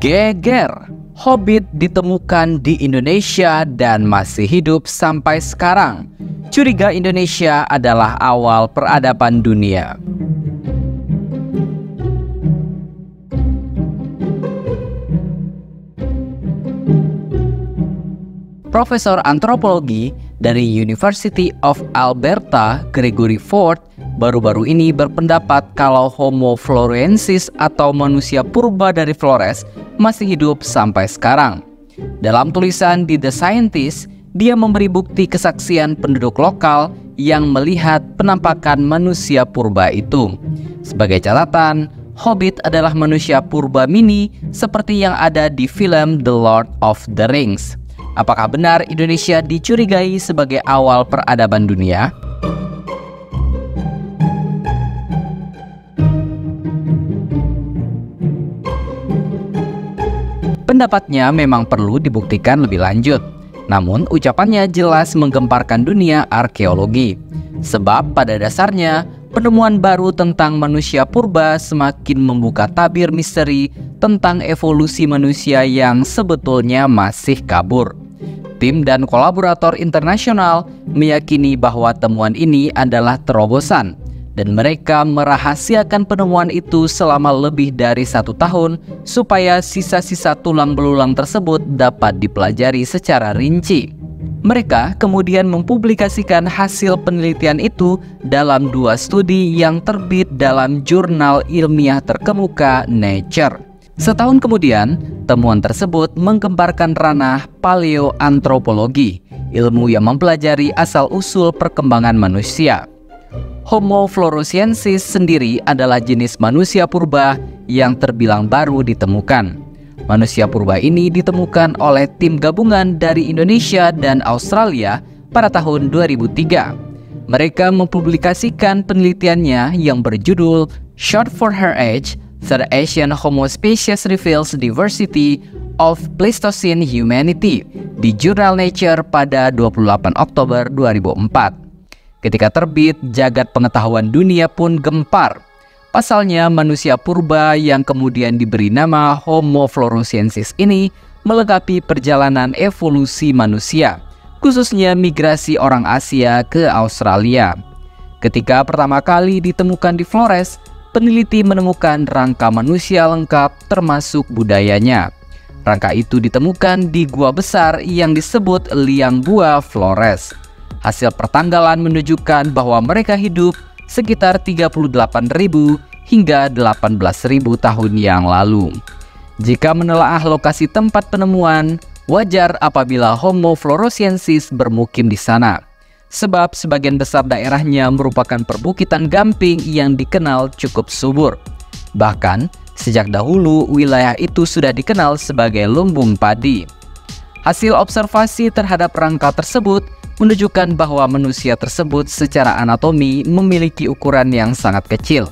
Geger, Hobbit ditemukan di Indonesia dan masih hidup sampai sekarang. Curiga Indonesia adalah awal peradaban dunia. Profesor antropologi dari University of Alberta, Gregory Ford, baru-baru ini berpendapat kalau Homo floresiensis atau manusia purba dari Flores masih hidup sampai sekarang. Dalam tulisan di The Scientist, dia memberi bukti kesaksian penduduk lokal yang melihat penampakan manusia purba itu. Sebagai catatan, Hobbit adalah manusia purba mini seperti yang ada di film The Lord of the Rings. Apakah benar Indonesia dicurigai sebagai awal peradaban dunia? Pendapatnya memang perlu dibuktikan lebih lanjut. Namun ucapannya jelas menggemparkan dunia arkeologi. Sebab pada dasarnya penemuan baru tentang manusia purba semakin membuka tabir misteri tentang evolusi manusia yang sebetulnya masih kabur. Tim dan kolaborator internasional meyakini bahwa temuan ini adalah terobosan dan mereka merahasiakan penemuan itu selama lebih dari 1 tahun supaya sisa-sisa tulang belulang tersebut dapat dipelajari secara rinci. Mereka kemudian mempublikasikan hasil penelitian itu dalam 2 studi yang terbit dalam jurnal ilmiah terkemuka Nature. Setahun kemudian, temuan tersebut menggemparkan ranah paleoantropologi, ilmu yang mempelajari asal-usul perkembangan manusia. Homo floresiensis sendiri adalah jenis manusia purba yang terbilang baru ditemukan. Manusia purba ini ditemukan oleh tim gabungan dari Indonesia dan Australia pada tahun 2003. Mereka mempublikasikan penelitiannya yang berjudul Short for Her Age, The Asian Homo Species Reveals Diversity of Pleistocene Humanity di jurnal Nature pada 28 Oktober 2004. Ketika terbit, jagat pengetahuan dunia pun gempar. Pasalnya, manusia purba yang kemudian diberi nama Homo floresiensis ini melengkapi perjalanan evolusi manusia, khususnya migrasi orang Asia ke Australia. Ketika pertama kali ditemukan di Flores, peneliti menemukan rangka manusia lengkap termasuk budayanya. Rangka itu ditemukan di gua besar yang disebut Liang Gua Flores. Hasil pertanggalan menunjukkan bahwa mereka hidup sekitar 38.000 hingga 18.000 tahun yang lalu. Jika menelaah lokasi tempat penemuan, wajar apabila Homo floresiensis bermukim di sana. Sebab sebagian besar daerahnya merupakan perbukitan gamping yang dikenal cukup subur. Bahkan, sejak dahulu wilayah itu sudah dikenal sebagai lumbung padi. Hasil observasi terhadap rangka tersebut menunjukkan bahwa manusia tersebut secara anatomi memiliki ukuran yang sangat kecil.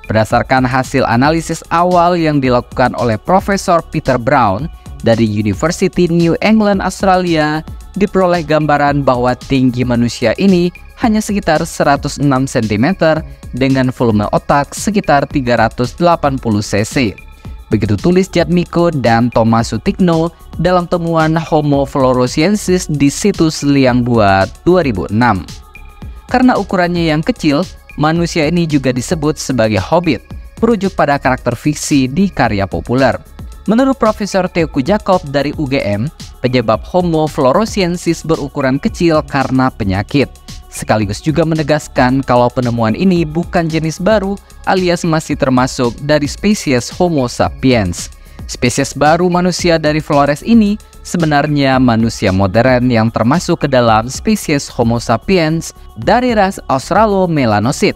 Berdasarkan hasil analisis awal yang dilakukan oleh Profesor Peter Brown dari University New England, Australia, diperoleh gambaran bahwa tinggi manusia ini hanya sekitar 106 cm dengan volume otak sekitar 380 cc. Begitu tulis Jatmiko dan Thomas Sutikno dalam temuan Homo floresiensis di situs Liang Gua 2006. Karena ukurannya yang kecil, manusia ini juga disebut sebagai hobbit, merujuk pada karakter fiksi di karya populer. Menurut Profesor Teoku Jakob dari UGM, penyebab Homo floresiensis berukuran kecil karena penyakit. Sekaligus juga menegaskan kalau penemuan ini bukan jenis baru alias masih termasuk dari spesies Homo sapiens. Spesies baru manusia dari Flores ini sebenarnya manusia modern yang termasuk ke dalam spesies Homo sapiens dari ras Australomelanosid.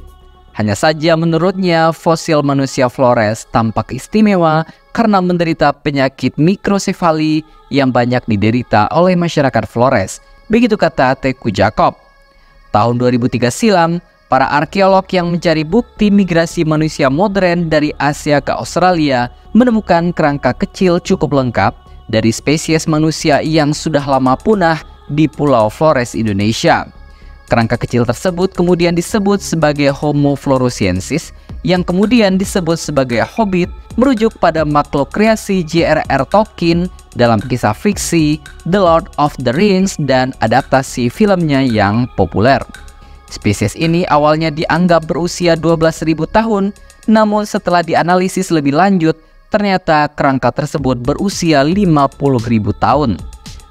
Hanya saja menurutnya fosil manusia Flores tampak istimewa karena menderita penyakit mikrosefali yang banyak diderita oleh masyarakat Flores. Begitu kata Teoku Jakob. Tahun 2003 silam, para arkeolog yang mencari bukti migrasi manusia modern dari Asia ke Australia menemukan kerangka kecil cukup lengkap dari spesies manusia yang sudah lama punah di Pulau Flores, Indonesia. Kerangka kecil tersebut kemudian disebut sebagai Homo floresiensis yang kemudian disebut sebagai Hobbit merujuk pada makhluk kreasi J.R.R. Tolkien dalam kisah fiksi The Lord of the Rings dan adaptasi filmnya yang populer. Spesies ini awalnya dianggap berusia 12.000 tahun, namun setelah dianalisis lebih lanjut, ternyata kerangka tersebut berusia 50.000 tahun.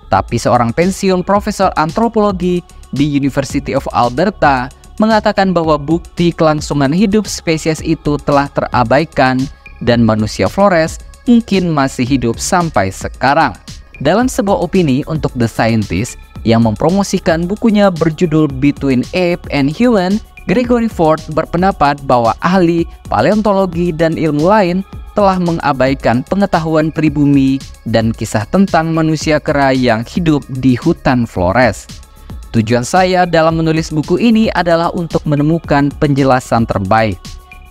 Tapi seorang pensiun profesor antropologi di University of Alberta mengatakan bahwa bukti kelangsungan hidup spesies itu telah terabaikan dan manusia Flores mungkin masih hidup sampai sekarang. Dalam sebuah opini untuk The Scientist yang mempromosikan bukunya berjudul Between Ape and Human, Gregory Ford berpendapat bahwa ahli paleontologi dan ilmu lain telah mengabaikan pengetahuan pribumi dan kisah tentang manusia kera yang hidup di hutan Flores. Tujuan saya dalam menulis buku ini adalah untuk menemukan penjelasan terbaik,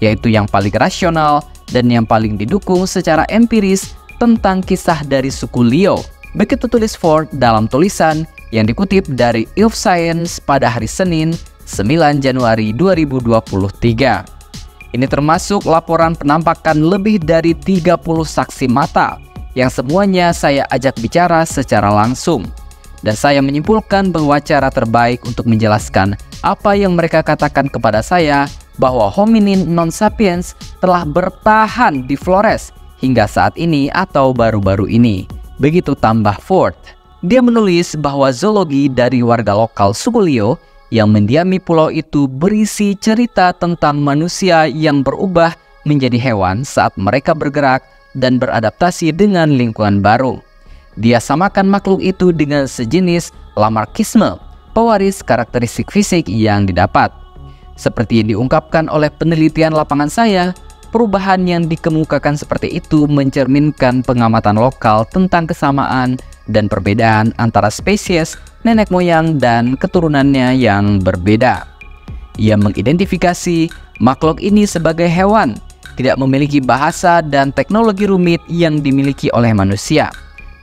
yaitu yang paling rasional dan yang paling didukung secara empiris tentang kisah dari suku Liao. Begitu tulis Ford dalam tulisan yang dikutip dari Ilf Science pada hari Senin, 9 Januari 2023. Ini termasuk laporan penampakan lebih dari 30 saksi mata yang semuanya saya ajak bicara secara langsung. Dan saya menyimpulkan bahwa cara terbaik untuk menjelaskan apa yang mereka katakan kepada saya bahwa hominin non-sapiens telah bertahan di Flores hingga saat ini atau baru-baru ini. Begitu tambah Ford. Dia menulis bahwa zoologi dari warga lokal suku Liao yang mendiami pulau itu berisi cerita tentang manusia yang berubah menjadi hewan saat mereka bergerak dan beradaptasi dengan lingkungan baru. Dia samakan makhluk itu dengan sejenis Lamarckisme, pewaris karakteristik fisik yang didapat. Seperti yang diungkapkan oleh penelitian lapangan saya, perubahan yang dikemukakan seperti itu mencerminkan pengamatan lokal tentang kesamaan dan perbedaan antara spesies, nenek moyang, dan keturunannya yang berbeda. Ia mengidentifikasi makhluk ini sebagai hewan, tidak memiliki bahasa dan teknologi rumit yang dimiliki oleh manusia.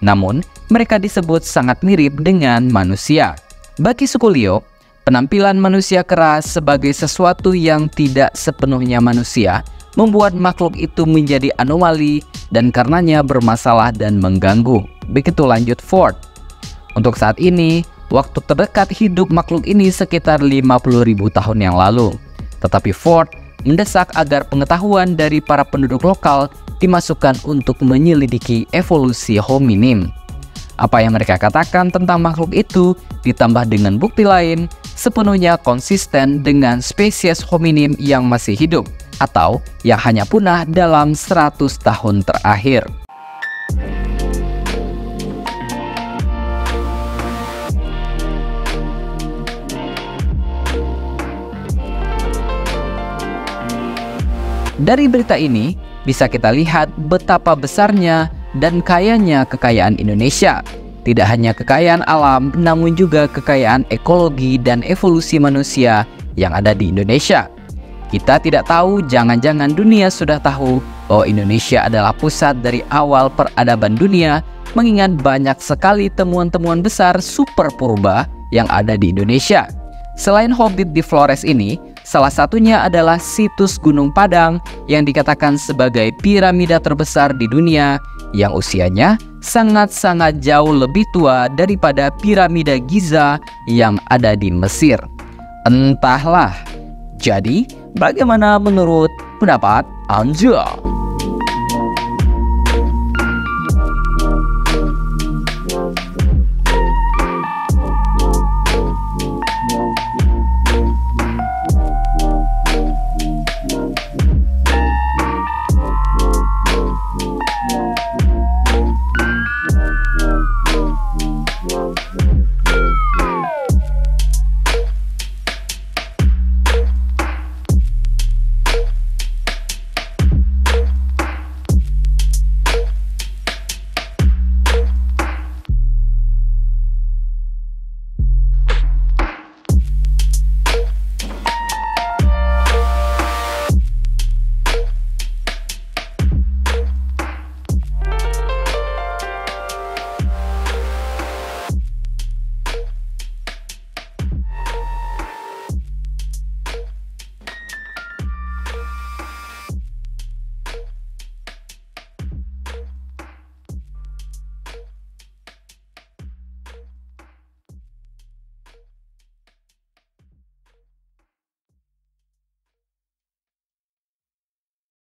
Namun, mereka disebut sangat mirip dengan manusia. Bagi suku Liao, penampilan manusia kera sebagai sesuatu yang tidak sepenuhnya manusia membuat makhluk itu menjadi anomali dan karenanya bermasalah dan mengganggu. Begitu lanjut Ford. Untuk saat ini, waktu terdekat hidup makhluk ini sekitar 50.000 tahun yang lalu. Tetapi Ford mendesak agar pengetahuan dari para penduduk lokal dimasukkan untuk menyelidiki evolusi hominin. Apa yang mereka katakan tentang makhluk itu ditambah dengan bukti lain sepenuhnya konsisten dengan spesies hominin yang masih hidup atau yang hanya punah dalam 100 tahun terakhir. Dari berita ini, bisa kita lihat betapa besarnya dan kayanya kekayaan Indonesia. Tidak hanya kekayaan alam, namun juga kekayaan ekologi dan evolusi manusia yang ada di Indonesia. Kita tidak tahu, jangan-jangan dunia sudah tahu bahwa Indonesia adalah pusat dari awal peradaban dunia, mengingat banyak sekali temuan-temuan besar super purba yang ada di Indonesia. Selain Hobbit di Flores ini, salah satunya adalah situs Gunung Padang yang dikatakan sebagai piramida terbesar di dunia yang usianya sangat-sangat jauh lebih tua daripada piramida Giza yang ada di Mesir. Entahlah. Jadi, bagaimana menurut pendapat Anda?